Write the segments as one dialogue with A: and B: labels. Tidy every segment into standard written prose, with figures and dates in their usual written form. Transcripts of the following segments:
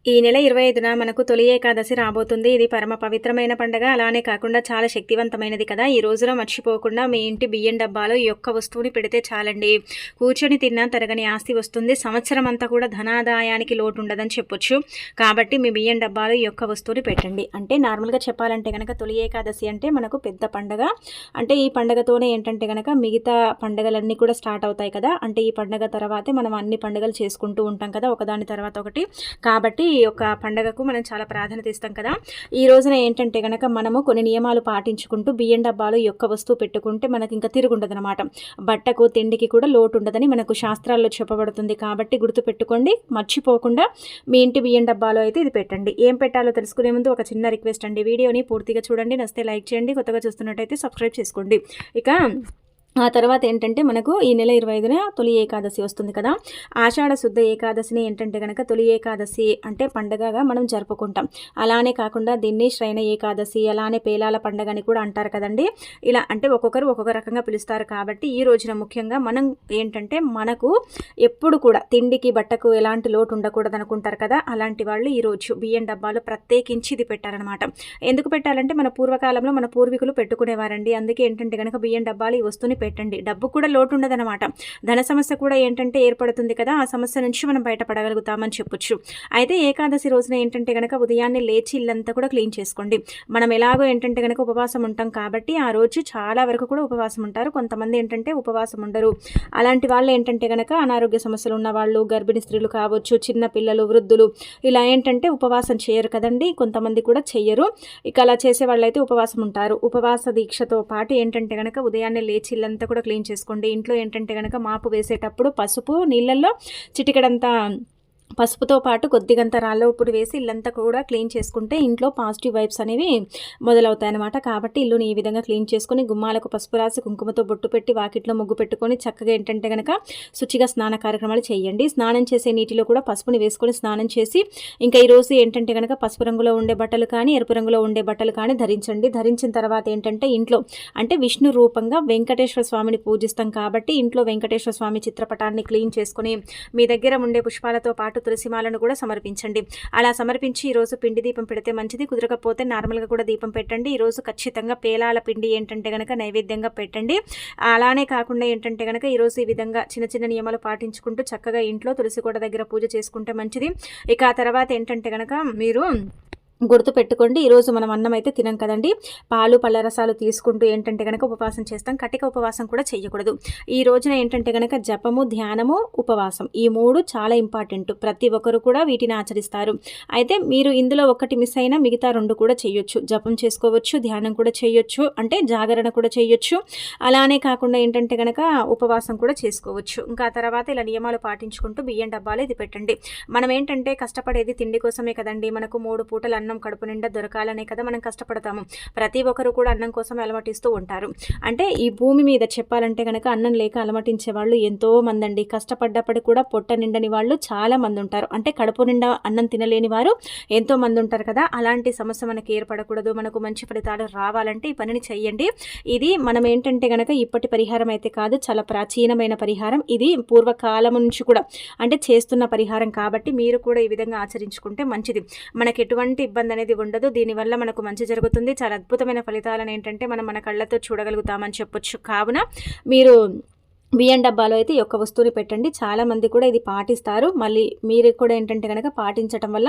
A: ఈ నెల 25న మనకు తొలి ఏకాదశి రాబోతుంది. ఇది పరమ పవిత్రమైన పండగ. అలానే కాకుండా చాలా శక్తివంతమైనది కదా! ఈ రోజున మర్చిపోకుండా మీ ఇంటి బియ్యం డబ్బాలో ఈ ఒక్క వస్తువుని పెడితే చాలండి. కూర్చొని తిన్నా తరగని ఆస్తి వస్తుంది. సంవత్సరం అంతా కూడా ధనాదాయానికి లోటు ఉండదని చెప్పొచ్చు. కాబట్టి మీ బియ్యం డబ్బాలో ఈ ఒక్క వస్తువుని పెట్టండి. అంటే నార్మల్‌గా చెప్పాలంటే గనక తొలి ఏకాదశి అంటే మనకు పెద్ద పండగ. అంటే ఈ పండగతోనే ఏంటంటే గనక మిగతా పండగలన్నీ కూడా స్టార్ట్ అవుతాయి కదా! అంటే ఈ పండగ తర్వాతే మనం అన్ని పండుగలు చేసుకుంటూ ఉంటాం కదా! ఒకదాని తర్వాత ఒకటి. కాబట్టి ఈ యొక్క పండగకు మనం చాలా ప్రాధాన్యత ఇస్తాం కదా! ఈ రోజున ఏంటంటే గనక మనము కొన్ని నియమాలు పాటించుకుంటూ బియ్యం డబ్బాలో ఈ యొక్క వస్తువు పెట్టుకుంటే మనకి ఇంకా తిరుగుండదనమాట. బట్టకు, తిండికి కూడా లోటు ఉండదని మనకు శాస్త్రాల్లో చెప్పబడుతుంది. కాబట్టి గుర్తుపెట్టుకోండి. మర్చిపోకుండా మీ ఇంటి బియ్యం డబ్బాలో అయితే ఇది పెట్టండి. ఏం పెట్టాలో తెలుసుకునే ముందు ఒక చిన్న రిక్వెస్ట్ అండి. వీడియోని పూర్తిగా చూడండి. నచ్చితే లైక్ చేయండి. కొత్తగా చూస్తున్నట్టయితే సబ్స్క్రైబ్ చేసుకోండి. ఇక ఆ తర్వాత ఏంటంటే మనకు ఈ నెల 25న తొలి ఏకాదశి వస్తుంది కదా! ఆషాఢ శుద్ధ ఏకాదశిని ఏంటంటే గనక తొలి ఏకాదశి అంటే పండగగా మనం జరుపుకుంటాం. అలానే కాకుండా దీన్ని శ్రైన ఏకాదశి, అలానే పేలాల పండగ అని కూడా అంటారు కదండీ! ఇలా అంటే ఒక్కొక్కరు ఒక్కొక్క రకంగా పిలుస్తారు కాబట్టి ఈ రోజున ముఖ్యంగా మనం ఏంటంటే మనకు ఎప్పుడు కూడా తిండికి, బట్టకు ఎలాంటి లోటు ఉండకూడదనుకుంటారు కదా! అలాంటి వాళ్ళు ఈరోజు బియ్యం డబ్బాలో ప్రత్యేకించి ఇది పెట్టారనమాట. ఎందుకు పెట్టాలంటే మన పూర్వకాలంలో మన పూర్వీకులు పెట్టుకునేవారండి. అందుకే ఏంటంటే గనక బియ్యం డబ్బాలు ఈ వస్తువుని పెట్టండి. డబ్బు కూడా లోటు ఉండదనమాట. ధన సమస్య కూడా ఏంటంటే ఏర్పడుతుంది కదా! ఆ సమస్య నుంచి మనం బయటపడగలుగుతామని చెప్పొచ్చు. అయితే ఏకాదశి రోజున ఏంటంటే గనక ఉదయాన్నే లేచి ఇల్లంతా కూడా క్లీన్ చేసుకోండి. మనం ఎలాగో ఏంటంటే గనక ఉపవాసం ఉంటాం కాబట్టి ఆ రోజు చాలా వరకు కూడా ఉపవాసం ఉంటారు. కొంతమంది ఏంటంటే ఉపవాసం ఉండరు. అలాంటి వాళ్ళు ఏంటంటే గనక అనారోగ్య సమస్యలు ఉన్నవాళ్ళు, గర్భిణీ స్త్రీలు కావచ్చు, చిన్న పిల్లలు, వృద్ధులు ఇలా ఏంటంటే ఉపవాసం చేయరు కదండి. కొంతమంది కూడా చెయ్యరు. ఇక అలా చేసే వాళ్ళైతే ఉపవాసం ఉంటారు. ఉపవాస దీక్షతో పాటు ఏంటంటే గనక ఉదయాన్నే లేచి ఇల్లంతా కూడా క్లీన్ చేసుకోండి. ఇంట్లో ఏంటంటే గనక మాపు వేసేటప్పుడు పసుపు నీళ్ళల్లో చిటికెడంతా పసుపుతో పాటు కొద్దిగంత రాళ్ళ ఉప్పును వేసి ఇల్లంతా కూడా క్లీన్ చేసుకుంటే ఇంట్లో పాజిటివ్ వైబ్స్ అనేవి మొదలవుతాయన్నమాట. కాబట్టి ఇల్లుని ఈ విధంగా క్లీన్ చేసుకొని గుమ్మాలకు పసుపు రాసి కుంకుమతో బొట్టు పెట్టి వాకిట్లో ముగ్గు పెట్టుకొని చక్కగా ఏంటంటే గనక శుచిగా స్నాన కార్యక్రమాలు చేయండి. స్నానం చేసే నీటిలో కూడా పసుపుని వేసుకొని స్నానం చేసి ఇంకా ఈరోజు ఏంటంటే గనక పసుపు రంగులో ఉండే బట్టలు కానీ ఎరుపు రంగులో ఉండే బట్టలు కానీ ధరించండి. ధరించిన తర్వాత ఏంటంటే ఇంట్లో అంటే విష్ణు రూపంగా వెంకటేశ్వర స్వామిని పూజిస్తాం కాబట్టి ఇంట్లో వెంకటేశ్వర స్వామి చిత్రపటాన్ని క్లీన్ చేసుకొని మీ దగ్గర ఉండే పుష్పాలతో పాటు తులసిమాలను కూడా సమర్పించండి. అలా సమర్పించి ఈరోజు పిండి దీపం పెడితే మంచిది. కుదరకపోతే నార్మల్గా కూడా దీపం పెట్టండి. ఈరోజు ఖచ్చితంగా పేలాల పిండి ఏంటంటే గనక నైవేద్యంగా పెట్టండి. అలానే కాకుండా ఏంటంటే గనక ఈరోజు ఈ విధంగా చిన్న చిన్న నియమాలు పాటించుకుంటూ చక్కగా ఇంట్లో తులసి కోట దగ్గర పూజ చేసుకుంటే మంచిది. ఇక ఆ తర్వాత ఏంటంటే గనక మీరు గుర్తుపెట్టుకోండి. ఈరోజు మనం అన్నం అయితే తినం కదండి. పాలు పళ్ళ రసాలు తీసుకుంటూ ఏంటంటే గనక ఉపవాసం చేస్తాం. కటిక ఉపవాసం కూడా చేయకూడదు. ఈ రోజున ఏంటంటే గనక జపము, ధ్యానము, ఉపవాసం ఈ 3 చాలా ఇంపార్టెంట్. ప్రతి ఒక్కరు కూడా వీటిని ఆచరిస్తారు. అయితే మీరు ఇందులో ఒకటి మిస్ అయినా మిగతా 2 కూడా చేయొచ్చు. జపం చేసుకోవచ్చు, ధ్యానం కూడా చేయొచ్చు, అంటే జాగరణ కూడా చేయొచ్చు. అలానే కాకుండా ఏంటంటే గనక ఉపవాసం కూడా చేసుకోవచ్చు. ఇంకా ఆ తర్వాత ఇలా నియమాలు పాటించుకుంటూ బియ్యం డబ్బాలో ఇది పెట్టండి. మనం ఏంటంటే కష్టపడేది తిండి కోసమే కదండి. మనకు 3 పూటలు అన్నం కడుపు నిండా దొరకాలనే కదా మనం కష్టపడతాము. ప్రతి ఒక్కరు కూడా అన్నం కోసం అలమటిస్తూ ఉంటారు. అంటే ఈ భూమి మీద చెప్పాలంటే కనుక అన్నం లేక అలమటించే వాళ్ళు ఎంతో మంది అండి. కష్టపడ్డప్పటికి కూడా పొట్ట నిండని వాళ్ళు చాలా మంది ఉంటారు. అంటే కడుపు నిండా అన్నం తినలేని వారు ఎంతో మంది ఉంటారు కదా. అలాంటి సమస్య మనకి ఏర్పడకూడదు. మనకు మంచి ఫలితాలు రావాలంటే ఈ పనిని చెయ్యండి. ఇది మనం ఏంటంటే గనక ఇప్పటి పరిహారం అయితే కాదు, చాలా ప్రాచీనమైన పరిహారం. ఇది పూర్వకాలం నుంచి కూడా అంటే చేస్తున్న పరిహారం కాబట్టి మీరు కూడా ఈ విధంగా ఆచరించుకుంటే మంచిది. మనకి ఎటువంటి ఇబ్బంది అనేది ఉండదు. దీనివల్ల మనకు మంచి జరుగుతుంది. చాలా అద్భుతమైన ఫలితాలను ఏంటంటే మనం మన కళ్ళతో చూడగలుగుతామని చెప్పొచ్చు. కావున మీరు బియ్యం డబ్బాలో అయితే ఈ యొక్క వస్తువుని పెట్టండి. చాలామంది కూడా ఇది పాటిస్తారు. మళ్ళీ మీరు కూడా ఏంటంటే కనుక పాటించడం వల్ల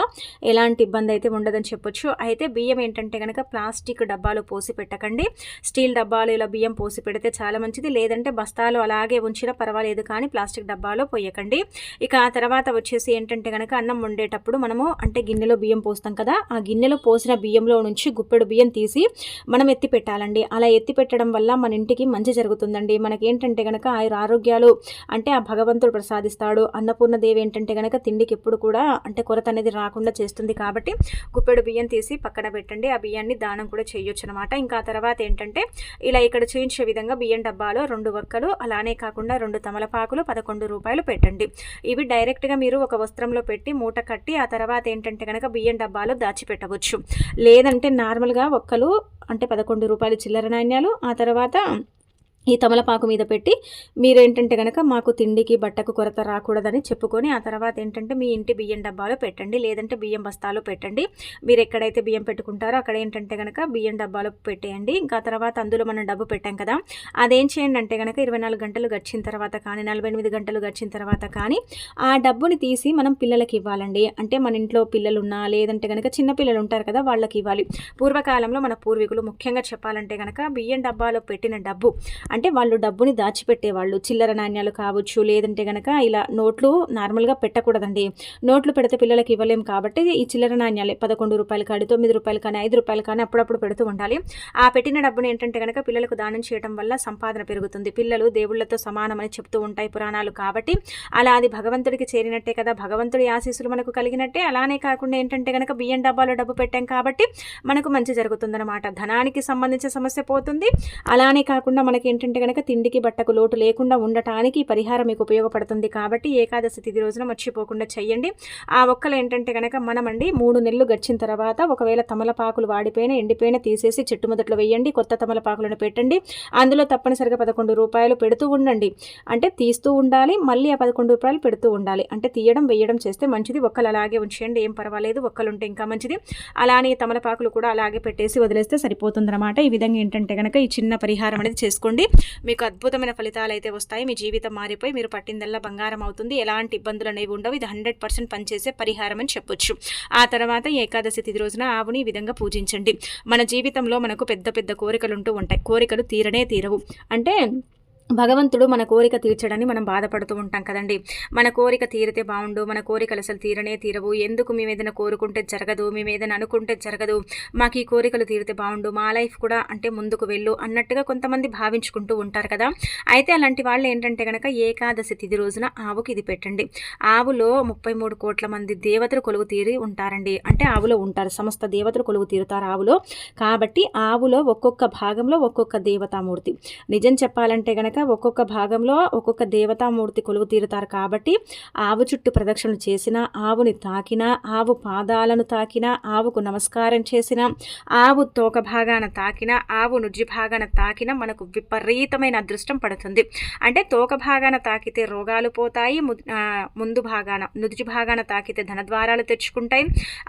A: ఎలాంటి ఇబ్బంది అయితే ఉండదని చెప్పొచ్చు. అయితే బియ్యం ఏంటంటే కనుక ప్లాస్టిక్ డబ్బాలో పోసి పెట్టకండి. స్టీల్ డబ్బాలో ఇలా బియ్యం పోసి పెడితే చాలా మంచిది. లేదంటే బస్తాలు అలాగే ఉంచినా పర్వాలేదు, కానీ ప్లాస్టిక్ డబ్బాలో పోయకండి. ఇక ఆ తర్వాత వచ్చేసి ఏంటంటే కనుక అన్నం వండేటప్పుడు మనము అంటే గిన్నెలో బియ్యం పోస్తాం కదా, ఆ గిన్నెలో పోసిన బియ్యంలో నుంచి గుప్పెడు బియ్యం తీసి మనం ఎత్తి పెట్టాలండి. అలా ఎత్తి పెట్టడం వల్ల మన ఇంటికి మంచి జరుగుతుందండి. మనకేంటంటే కనుక ఆరోగ్యాలు అంటే ఆ భగవంతుడు ప్రసాదిస్తాడు. అన్నపూర్ణదేవి ఏంటంటే గనక తిండికి ఎప్పుడు కూడా అంటే కొరత అనేది రాకుండా చేస్తుంది. కాబట్టి గుప్పెడు బియ్యం తీసి పక్కన పెట్టండి. ఆ బియ్యాన్ని దానం కూడా చేయొచ్చు అనమాట. ఇంకా తర్వాత ఏంటంటే ఇలా ఇక్కడ చూయించే విధంగా బియ్యం డబ్బాలో 2 వక్కలు, అలానే కాకుండా 2 తమలపాకులు, 11 రూపాయలు పెట్టండి. ఇవి డైరెక్ట్గా మీరు ఒక వస్త్రంలో పెట్టి మూట కట్టి ఆ తర్వాత ఏంటంటే కనుక బియ్యం డబ్బాలో దాచిపెట్టవచ్చు. లేదంటే నార్మల్గా ఒక్కలు అంటే 11 రూపాయలు చిల్లర నాణ్యాలు, ఆ తర్వాత ఈ తమలపాకు మీద పెట్టి మీరేంటంటే గనక మాకు తిండికి బట్టకు కొరత రాకూడదని చెప్పుకొని ఆ తర్వాత ఏంటంటే మీ ఇంటి బియ్యం డబ్బాలో పెట్టండి, లేదంటే బియ్యం బస్తాలో పెట్టండి. మీరు ఎక్కడైతే బియ్యం పెట్టుకుంటారో అక్కడ ఏంటంటే గనక బియ్యం డబ్బాలో పెట్టేయండి. ఇంకా తర్వాత అందులో మనం డబ్బు పెట్టాం కదా, అదేం చేయండి అంటే గనక 24 గంటలు గడిచిన తర్వాత కానీ 48 గంటలు గడిచిన తర్వాత కానీ ఆ డబ్బుని తీసి మనం పిల్లలకి ఇవ్వాలండి. అంటే మన ఇంట్లో పిల్లలున్నా లేదంటే గనక చిన్న పిల్లలు ఉంటారు కదా, వాళ్ళకి ఇవ్వాలి. పూర్వకాలంలో మన పూర్వీకులు ముఖ్యంగా చెప్పాలంటే గనక బియ్యం డబ్బాలో పెట్టిన డబ్బు అంటే వాళ్ళు డబ్బుని దాచిపెట్టేవాళ్ళు. చిల్లర నాణ్యాలు కావచ్చు, లేదంటే గనక ఇలా నోట్లు నార్మల్గా పెట్టకూడదండి. నోట్లు పెడితే పిల్లలకి ఇవ్వలేం కాబట్టి ఈ చిల్లర నాణ్యాలే 11 రూపాయలు కానీ 9 రూపాయలు కానీ 5 రూపాయలు కానీ అప్పుడప్పుడు పెడుతూ ఉండాలి. ఆ పెట్టిన డబ్బుని ఏంటంటే గనక పిల్లలకు దానం చేయడం వల్ల సంపాదన పెరుగుతుంది. పిల్లలు దేవుళ్లతో సమానమని చెప్తూ ఉంటాయి పురాణాలు. కాబట్టి అలా అది భగవంతుడికి చేరినట్టే కదా, భగవంతుడి ఆశీస్సులు మనకు కలిగినట్టే. అలానే కాకుండా ఏంటంటే గనక బియ్యం డబ్బాలో డబ్బు పెట్టాం కాబట్టి మనకు మంచి జరుగుతుందన్నమాట. ధనానికి సంబంధించిన సమస్య పోతుంది. అలానే కాకుండా మనకి ఏంటంటే గనక తిండికి బట్టకు లోటు లేకుండా ఉండటానికి ఈ పరిహారం మీకు ఉపయోగపడుతుంది. కాబట్టి ఏకాదశి తిథి రోజున మర్చిపోకుండా చెయ్యండి. ఆ ఒక్కలు ఏంటంటే గనక మనమండి 3 నెలలు గడిచిన తర్వాత ఒకవేళ తమలపాకులు వాడిపోయిన ఎండిపోయిన తీసేసి చెట్టు మొదట్లో వేయండి, కొత్త తమలపాకులను పెట్టండి. అందులో తప్పనిసరిగా 11 రూపాయలు పెడుతూ ఉండండి. అంటే తీస్తూ ఉండాలి, మళ్ళీ ఆ 11 రూపాయలు పెడుతూ ఉండాలి. అంటే తీయడం వేయడం చేస్తే మంచిది. ఒక్కలు అలాగే ఉంచేయండి, ఏం పర్వాలేదు. ఒక్కలుంటే ఇంకా మంచిది. అలానే తమలపాకులు కూడా అలాగే పెట్టేసి వదిలేస్తే సరిపోతుందన్నమాట. ఈ విధంగా ఏంటంటే గనక ఈ చిన్న పరిహారం అనేది చేసుకోండి. మీకు అద్భుతమైన ఫలితాలు అయితే వస్తాయి. మీ జీవితం మారిపోయి మీరు పట్టిందల్లా బంగారం అవుతుంది. ఎలాంటి ఇబ్బందులు అనేవి ఉండవు. ఇది 100% పనిచేసే పరిహారం అని చెప్పొచ్చు. ఆ తర్వాత ఏకాదశి తిథి రోజున ఆవుని ఈ విధంగా పూజించండి. మన జీవితంలో మనకు పెద్ద పెద్ద కోరికలు ఉంటూ ఉంటాయి. కోరికలు తీరనే తీరవు. అంటే భగవంతుడు మన కోరిక తీర్చడాన్ని మనం బాధపడుతూ ఉంటాం కదండి. మన కోరిక తీరితే బాగుండు, మన కోరికలు అసలు తీరనే తీరవు, ఎందుకు మేము ఏదైనా కోరుకుంటే జరగదు, మేము ఏదైనా అనుకుంటే జరగదు, మాకు ఈ కోరికలు తీరితే బాగుండు, మా లైఫ్ కూడా అంటే ముందుకు వెళ్ళు అన్నట్టుగా కొంతమంది భావించుకుంటూ ఉంటారు కదా. అయితే అలాంటి వాళ్ళు ఏంటంటే కనుక ఏకాదశి తిథి రోజున ఆవుకి ఇది పెట్టండి. ఆవులో 33 కోట్ల మంది దేవతలు కొలువు తీరి ఉంటారండి. అంటే ఆవులో ఉంటారు, సమస్త దేవతలు కొలువు తీరుతారు ఆవులో. కాబట్టి ఆవులో ఒక్కొక్క భాగంలో ఒక్కొక్క దేవతామూర్తి. నిజం చెప్పాలంటే గనక ఒక్కొక్క భాగంలో ఒక్కొక్క దేవతామూర్తి కొలువు తీరుతారు. కాబట్టి ఆవు చుట్టూ ప్రదక్షిణలు చేసిన, ఆవుని తాకిన, ఆవు పాదాలను తాకిన, ఆవుకు నమస్కారం చేసిన, ఆవు తోక భాగాన తాకిన, ఆవు నుజ్జి భాగాన తాకిన మనకు విపరీతమైన అదృష్టం పడుతుంది. అంటే తోక భాగాన తాకితే రోగాలు పోతాయి, ముందు భాగాన నుజ్జి భాగాన తాకితే ధనద్వారాలు తెచ్చుకుంటాయి.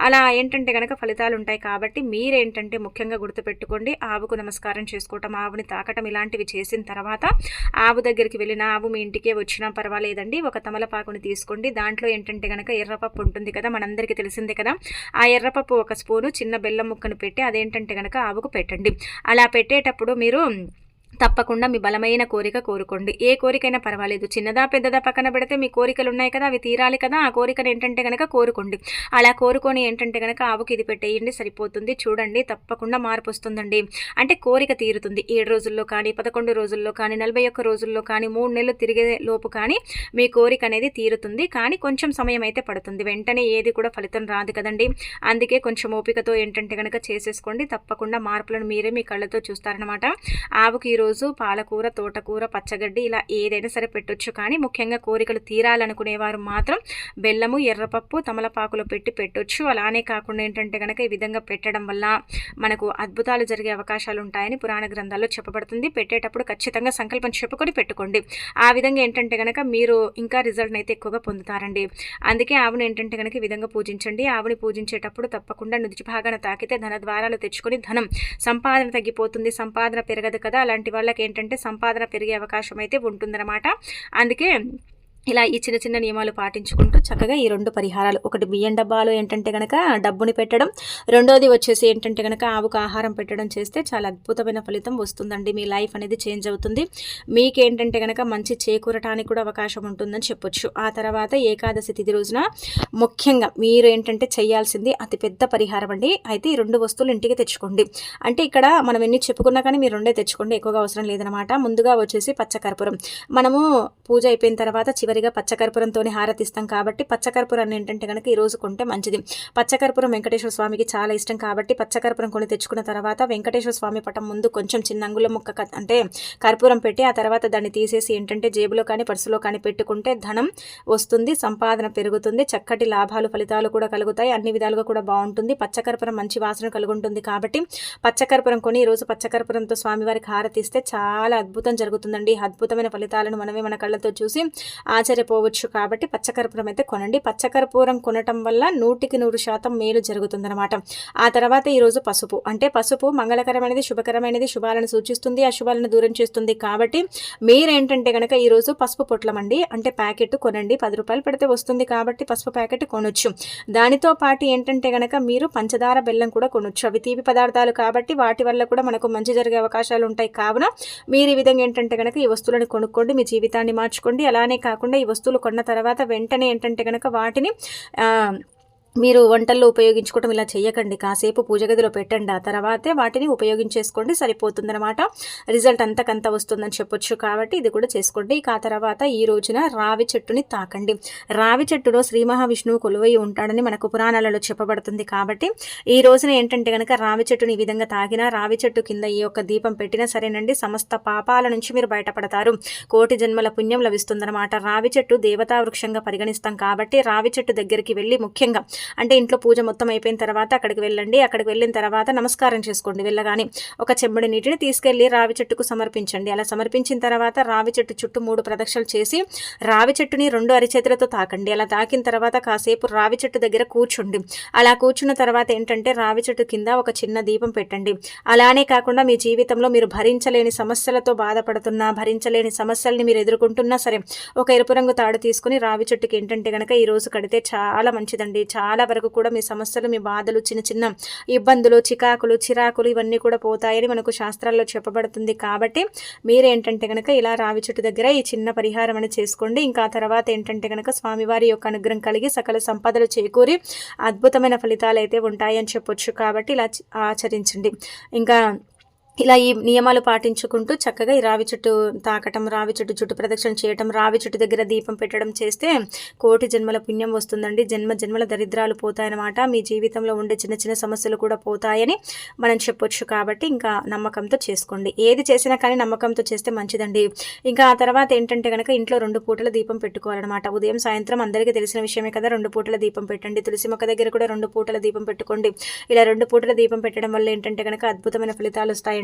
A: అలా ఏంటంటే కనుక ఫలితాలు ఉంటాయి. కాబట్టి మీరేంటంటే ముఖ్యంగా గుర్తుపెట్టుకోండి, ఆవుకు నమస్కారం చేసుకోవటం, ఆవుని తాకటం ఇలాంటివి చేసిన తర్వాత ఆవు దగ్గరికి వెళ్ళిన, ఆవు మీ ఇంటికే వచ్చినా పర్వాలేదండి, ఒక తమలపాకుని తీసుకోండి. దాంట్లో ఏంటంటే కనుక ఎర్రపప్పు ఉంటుంది కదా, మనందరికీ తెలిసిందే కదా. ఆ ఎర్రపప్పు 1 స్పూను, చిన్న బెల్లం ముక్కను పెట్టి అదేంటంటే కనుక ఆవుకు పెట్టండి. అలా పెట్టేటప్పుడు మీరు తప్పకుండా మీ బలమైన కోరిక కోరుకోండి. ఏ కోరికైనా పర్వాలేదు, చిన్నదా పెద్దదా పక్కన పెడితే మీ కోరికలు ఉన్నాయి కదా, అవి తీరాలి కదా. ఆ కోరికను ఏంటంటే కనుక కోరుకోండి. అలా కోరుకొని ఏంటంటే కనుక ఆవుకి ఇది పెట్టేయండి, సరిపోతుంది. చూడండి తప్పకుండా మార్పు వస్తుందండి. అంటే కోరిక తీరుతుంది. 7 రోజుల్లో కానీ 11 రోజుల్లో కానీ 41 రోజుల్లో కానీ 3 నెలలు తిరిగే లోపు కానీ మీ కోరిక అనేది తీరుతుంది. కానీ కొంచెం సమయం అయితే పడుతుంది. వెంటనే ఏది కూడా ఫలితం రాదు కదండి. అందుకే కొంచెం ఓపికతో ఏంటంటే కనుక చేసేసుకోండి. తప్పకుండా మార్పులను మీరే మీ కళ్ళతో చూస్తారనమాట. ఆవుకి ఈరోజు పాలకూర, తోటకూర, పచ్చగడ్డి ఇలా ఏదైనా సరే పెట్టొచ్చు. కానీ ముఖ్యంగా కోరికలు తీరాలనుకునేవారు మాత్రం బెల్లము, ఎర్రపప్పు, తమలపాకులో పెట్టొచ్చు. అలానే కాకుండా ఏంటంటే కనుక ఈ విధంగా పెట్టడం వల్ల మనకు అద్భుతాలు జరిగే అవకాశాలు ఉంటాయని పురాణ గ్రంథాల్లో చెప్పబడుతుంది. పెట్టేటప్పుడు ఖచ్చితంగా సంకల్పం చెప్పుకొని పెట్టుకోండి. ఆ విధంగా ఏంటంటే కనుక మీరు ఇంకా రిజల్ట్ అయితే ఎక్కువగా పొందుతారండి. అందుకే ఆవును ఏంటంటే కనుక ఈ విధంగా పూజించండి. ఆవుని పూజించేటప్పుడు తప్పకుండా నుదిటి భాగాన తాకితే ధన ద్వారాలు తెచ్చుకొని ధనం సంపాదన తగ్గిపోతుంది, సంపాదన పెరగదు కదా. అలాంటి వాళ్ళకి ఏంటంటే సంపాదన పెరిగే అవకాశం అయితే ఉంటుందన్నమాట. అందుకే ఇలా ఈ చిన్న చిన్న నియమాలు పాటించుకుంటూ చక్కగా ఈ 2 పరిహారాలు, ఒకటి బియ్యం డబ్బాలో ఏంటంటే కనుక డబ్బుని పెట్టడం, రెండోది వచ్చేసి ఏంటంటే కనుక ఆవుకు ఆహారం పెట్టడం చేస్తే చాలా అద్భుతమైన ఫలితం వస్తుందండి. మీ లైఫ్ అనేది చేంజ్ అవుతుంది. మీకేంటంటే కనుక మంచి చేకూరటానికి కూడా అవకాశం ఉంటుందని చెప్పొచ్చు. ఆ తర్వాత ఏకాదశి తిథి రోజున ముఖ్యంగా మీరు ఏంటంటే చేయాల్సింది అతిపెద్ద పరిహారం అండి. అయితే ఈ 2 వస్తువులు ఇంటికి తెచ్చుకోండి. అంటే ఇక్కడ మనం ఎన్ని చెప్పుకున్నా కానీ మీరు 2 తెచ్చుకోండి, ఎక్కువగా అవసరం లేదనమాట. ముందుగా వచ్చేసి పచ్చకర్పూరం. మనము పూజ అయిపోయిన తర్వాత చివరి చివరిగా పచ్చకర్పూరంతోనే హారతిస్తాం కాబట్టి పచ్చకర్పూరాన్ని ఏంటంటే కనుక ఈరోజు కొంటే మంచిది. పచ్చకర్పూరం వెంకటేశ్వర స్వామికి చాలా ఇష్టం కాబట్టి పచ్చకర్పూరం కొని తెచ్చుకున్న తర్వాత వెంకటేశ్వర స్వామి పటం ముందు కొంచెం చిన్న అంగుళం ముక్క అంటే కర్పూరం పెట్టి ఆ తర్వాత దాన్ని తీసేసి ఏంటంటే జేబులో కానీ పర్సులో కానీ పెట్టుకుంటే ధనం వస్తుంది, సంపాదన పెరుగుతుంది, చక్కటి లాభాలు ఫలితాలు కూడా కలుగుతాయి, అన్ని విధాలుగా కూడా బాగుంటుంది. పచ్చకర్పూరం మంచి వాసన కలుగుంటుంది కాబట్టి పచ్చకర్పూరం కొని ఈరోజు పచ్చకర్పూరంతో స్వామివారికి హారతిస్తే చాలా అద్భుతం జరుగుతుందండి. అద్భుతమైన ఫలితాలను మనమే మన కళ్ళతో చూసి ఆశ్చర్యపోవచ్చు. కాబట్టి పచ్చకర్పూరం అయితే కొనండి. పచ్చకర్పూరం కొనటం వల్ల 100% మేలు జరుగుతుందన్నమాట. ఆ తర్వాత ఈరోజు పసుపు, అంటే పసుపు మంగళకరమైనది, శుభకరమైనది, శుభాలను సూచిస్తుంది, అశుభాలను దూరం చేస్తుంది. కాబట్టి మీరేంటంటే కనుక ఈరోజు పసుపు పొట్లమండి అంటే ప్యాకెట్ కొనండి. 10 రూపాయలు పెడితే వస్తుంది కాబట్టి పసుపు ప్యాకెట్ కొనొచ్చు. దానితో పాటు ఏంటంటే కనుక మీరు పంచదార బెల్లం కూడా కొనొచ్చు. అవి తీపి పదార్థాలు కాబట్టి వాటి వల్ల కూడా మనకు మంచి జరిగే అవకాశాలు ఉంటాయి. కావున మీరు ఈ విధంగా ఏంటంటే కనుక ఈ వస్తువులను కొనుక్కోండి, మీ జీవితాన్ని మార్చుకోండి. అలానే కాకుండా ఈ వస్తువులు కొన్న తర్వాత వెంటనే ఏంటంటే కనుక వాటిని మీరు వంటల్లో ఉపయోగించుకోవడం ఇలా చేయకండి. కాసేపు పూజ గదిలో పెట్టండి, ఆ తర్వాతే వాటిని ఉపయోగించేసుకోండి, సరిపోతుందన్నమాట. రిజల్ట్ అంతకంత వస్తుందని చెప్పొచ్చు. కాబట్టి ఇది కూడా చేసుకోండి. ఇక ఆ తర్వాత ఈ రోజున రావి చెట్టుని తాకండి. రావి చెట్టులో శ్రీ మహావిష్ణువు కొలువై ఉంటాడని మనకు పురాణాలలో చెప్పబడుతుంది. కాబట్టి ఈ రోజున ఏంటంటే కనుక రావి చెట్టుని ఈ విధంగా తాకినా, రావి చెట్టు కింద ఈ యొక్క దీపం పెట్టినా సరేనండి, సమస్త పాపాల నుంచి మీరు బయటపడతారు. కోటి జన్మల పుణ్యం లభిస్తుందన్నమాట. రావి చెట్టు దేవతా వృక్షంగా పరిగణిస్తాం కాబట్టి రావి చెట్టు దగ్గరికి వెళ్ళి ముఖ్యంగా అంటే ఇంట్లో పూజ మొత్తం అయిపోయిన తర్వాత అక్కడికి వెళ్ళండి. అక్కడికి వెళ్ళిన తర్వాత నమస్కారం చేసుకోండి. వెళ్ళగానే ఒక చెంబడి నీటిని తీసుకెళ్లి రావి చెట్టుకు సమర్పించండి. అలా సమర్పించిన తర్వాత రావి చెట్టు చుట్టూ 3 ప్రదక్షిణలు చేసి రావి చెట్టుని 2 అరిచేతులతో తాకండి. అలా తాకిన తర్వాత కాసేపు రావి చెట్టు దగ్గర కూర్చోండి. అలా కూర్చున్న తర్వాత ఏంటంటే రావి చెట్టు కింద ఒక చిన్న దీపం పెట్టండి. అలానే కాకుండా మీ జీవితంలో మీరు భరించలేని సమస్యలతో బాధపడుతున్నా, భరించలేని సమస్యల్ని మీరు ఎదుర్కొంటున్నా సరే ఒక ఎరుపు రంగు తాడు తీసుకుని రావి చెట్టుకి ఏంటంటే కనుక ఈ రోజు కడితే చాలా మంచిదండి. చాలా వరకు కూడా మీ సమస్యలు, మీ బాధలు, చిన్న చిన్న ఇబ్బందులు, చిరాకులు ఇవన్నీ కూడా పోతాయని మనకు శాస్త్రాల్లో చెప్పబడుతుంది. కాబట్టి మీరేంటంటే కనుక ఇలా రావి చెట్టు దగ్గర ఈ చిన్న పరిహారం అని చేసుకోండి. ఇంకా తర్వాత ఏంటంటే కనుక స్వామివారి యొక్క అనుగ్రహం కలిగి సకల సంపదలు చేకూరి అద్భుతమైన ఫలితాలు అయితే ఉంటాయని చెప్పొచ్చు. కాబట్టి ఇలా ఆచరించండి. ఇంకా ఇలా ఈ నియమాలు పాటించుకుంటూ చక్కగా ఈ రావి చెట్టు తాకటం, రావి చెట్టు చుట్టూ ప్రదక్షిణ చేయటం, రావి చెట్టు దగ్గర దీపం పెట్టడం చేస్తే కోటి జన్మల పుణ్యం వస్తుందండి. జన్మల దరిద్రాలు పోతాయన్నమాట. మీ జీవితంలో ఉండే చిన్న చిన్న సమస్యలు కూడా పోతాయని మనం చెప్పొచ్చు. కాబట్టి ఇంకా నమ్మకంతో చేసుకోండి. ఏది చేసినా కానీ నమ్మకంతో చేస్తే మంచిదండి. ఇంకా ఆ తర్వాత ఏంటంటే కనుక ఇంట్లో 2 పూటల దీపం పెట్టుకోవాలన్నమాట. ఉదయం సాయంత్రం అందరికీ తెలిసిన విషయమే కదా, 2 పూటల దీపం పెట్టండి. తులసి మొక్క దగ్గర కూడా 2 పూటల దీపం పెట్టుకోండి. ఇలా 2 పూటల దీపం పెట్టడం వల్ల ఏంటంటే కనుక అద్భుతమైన ఫలితాలు వస్తాయి.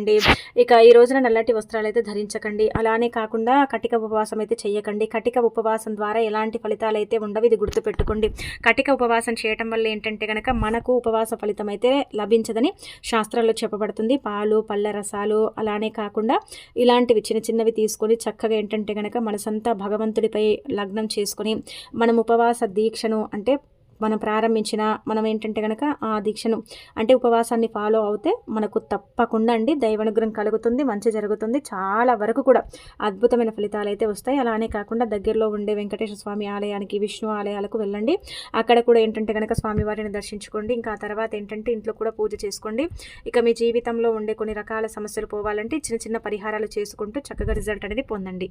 A: ఇక ఈ రోజున నల్లటి వస్త్రాలు అయితే ధరించకండి. అలానే కాకుండా కటిక ఉపవాసం అయితే చేయకండి. కటిక ఉపవాసం ద్వారా ఎలాంటి ఫలితాలు అయితే ఉండవు, ఇది గుర్తుపెట్టుకోండి. కటిక ఉపవాసం చేయటం వల్ల ఏంటంటే కనుక మనకు ఉపవాస ఫలితం అయితే లభించదని శాస్త్రాల్లో చెప్పబడుతుంది. పాలు, పళ్ళ రసాలు అలానే కాకుండా ఇలాంటివి చిన్న చిన్నవి తీసుకొని చక్కగా ఏంటంటే కనుక మనసంతా భగవంతుడిపై లగ్నం చేసుకొని మనం ఉపవాస దీక్షను అంటే మనం ఏంటంటే కనుక ఆ దీక్షను అంటే ఉపవాసాన్ని ఫాలో అవుతే మనకు తప్పకుండా అండి దైవానుగ్రహం కలుగుతుంది, మంచి జరుగుతుంది. చాలా వరకు కూడా అద్భుతమైన ఫలితాలు అయితే వస్తాయి. అలానే కాకుండా దగ్గరలో ఉండే వెంకటేశ్వర స్వామి ఆలయానికి, విష్ణు ఆలయాలకు వెళ్ళండి. అక్కడ కూడా ఏంటంటే కనుక స్వామివారిని దర్శించుకోండి. ఇంకా ఆ తర్వాత ఏంటంటే ఇంట్లో కూడా పూజ చేసుకోండి. ఇక మీ జీవితంలో ఉండే కొన్ని రకాల సమస్యలు పోవాలంటే చిన్న చిన్న పరిహారాలు చేసుకుంటూ చక్కగా రిజల్ట్ అనేది పొందండి.